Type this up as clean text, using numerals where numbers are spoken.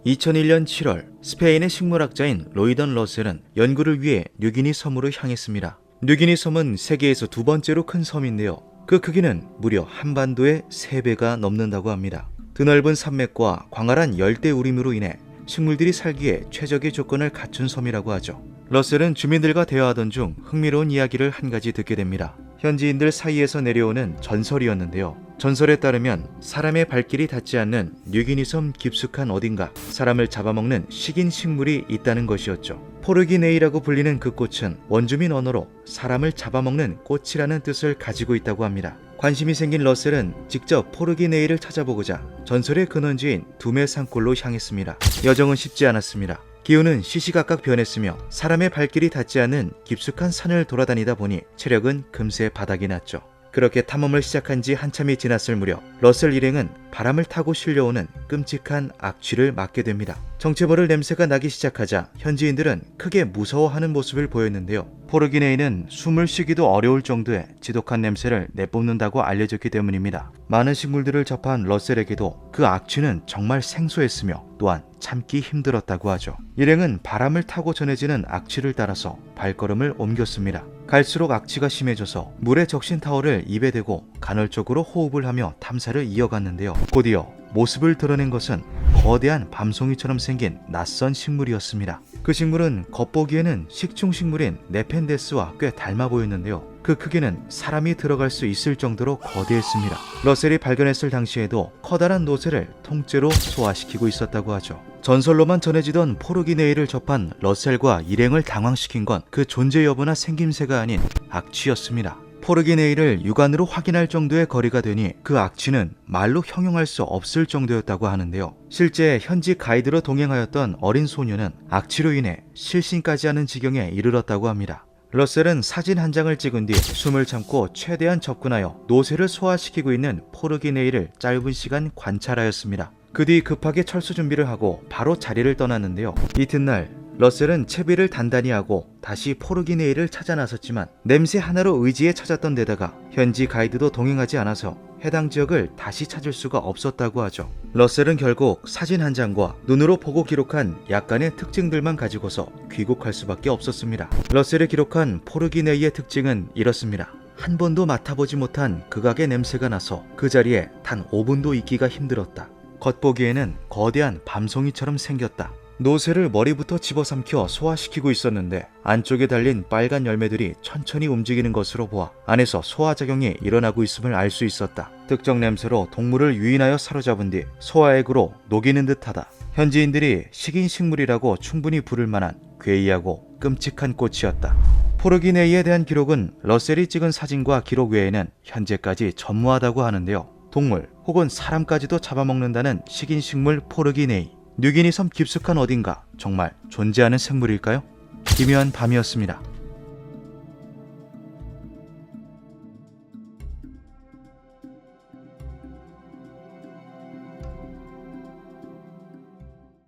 2001년 7월 스페인의 식물학자인 로이던 러셀은 연구를 위해 뉴기니 섬으로 향했습니다. 뉴기니 섬은 세계에서 두 번째로 큰 섬인데요. 그 크기는 무려 한반도의 3배가 넘는다고 합니다. 드넓은 산맥과 광활한 열대우림으로 인해 식물들이 살기에 최적의 조건을 갖춘 섬이라고 하죠. 러셀은 주민들과 대화하던 중 흥미로운 이야기를 한 가지 듣게 됩니다. 현지인들 사이에서 내려오는 전설이었는데요. 전설에 따르면 사람의 발길이 닿지 않는 뉴기니 섬 깊숙한 어딘가 사람을 잡아먹는 식인 식물이 있다는 것이었죠. 포르기네이라고 불리는 그 꽃은 원주민 언어로 사람을 잡아먹는 꽃이라는 뜻을 가지고 있다고 합니다. 관심이 생긴 러셀은 직접 포르기네이를 찾아보고자 전설의 근원지인 두메 산골로 향했습니다. 여정은 쉽지 않았습니다. 기후는 시시각각 변했으며 사람의 발길이 닿지 않는 깊숙한 산을 돌아다니다 보니 체력은 금세 바닥이 났죠. 그렇게 탐험을 시작한 지 한참이 지났을 무렵 러셀 일행은 바람을 타고 실려오는 끔찍한 악취를 맡게 됩니다. 정체모를 냄새가 나기 시작하자 현지인들은 크게 무서워하는 모습을 보였는데요. 포르기네이는 숨을 쉬기도 어려울 정도의 지독한 냄새를 내뿜는다고 알려졌기 때문입니다. 많은 식물들을 접한 러셀에게도 그 악취는 정말 생소했으며 또한 참기 힘들었다고 하죠. 일행은 바람을 타고 전해지는 악취를 따라서 발걸음을 옮겼습니다. 갈수록 악취가 심해져서 물에 적신 타월을 입에 대고 간헐적으로 호흡을 하며 탐사를 이어갔는데요. 곧이어 모습을 드러낸 것은 거대한 밤송이처럼 생긴 낯선 식물이었습니다. 그 식물은 겉보기에는 식충식물인 네펜데스와 꽤 닮아 보였는데요. 그 크기는 사람이 들어갈 수 있을 정도로 거대했습니다. 러셀이 발견했을 당시에도 커다란 노새를 통째로 소화시키고 있었다고 하죠. 전설로만 전해지던 포르기네이를 접한 러셀과 일행을 당황시킨 건 그 존재 여부나 생김새가 아닌 악취였습니다. 포르기네이를 육안으로 확인할 정도의 거리가 되니 그 악취는 말로 형용할 수 없을 정도였다고 하는데요. 실제 현지 가이드로 동행하였던 어린 소녀는 악취로 인해 실신까지 하는 지경에 이르렀다고 합니다. 러셀은 사진 한 장을 찍은 뒤 숨을 참고 최대한 접근하여 노새를 소화시키고 있는 포르기네이를 짧은 시간 관찰하였습니다. 그 뒤 급하게 철수 준비를 하고 바로 자리를 떠났는데요. 이튿날 러셀은 채비를 단단히 하고 다시 포르기네이를 찾아 나섰지만 냄새 하나로 의지에 찾았던 데다가 현지 가이드도 동행하지 않아서 해당 지역을 다시 찾을 수가 없었다고 하죠. 러셀은 결국 사진 한 장과 눈으로 보고 기록한 약간의 특징들만 가지고서 귀국할 수밖에 없었습니다. 러셀이 기록한 포르기네이의 특징은 이렇습니다. 한 번도 맡아보지 못한 극악의 냄새가 나서 그 자리에 단 5분도 있기가 힘들었다. 겉보기에는 거대한 밤송이처럼 생겼다. 노새를 머리부터 집어삼켜 소화시키고 있었는데 안쪽에 달린 빨간 열매들이 천천히 움직이는 것으로 보아 안에서 소화작용이 일어나고 있음을 알 수 있었다. 특정 냄새로 동물을 유인하여 사로잡은 뒤 소화액으로 녹이는 듯하다. 현지인들이 식인 식물이라고 충분히 부를 만한 괴이하고 끔찍한 꽃이었다. 포르기네이에 대한 기록은 러셀이 찍은 사진과 기록 외에는 현재까지 전무하다고 하는데요. 동물 혹은 사람까지도 잡아먹는다는 식인 식물 포르기네이. 뉴기니 섬 깊숙한 어딘가 정말 존재하는 생물일까요? 기묘한 밤이었습니다.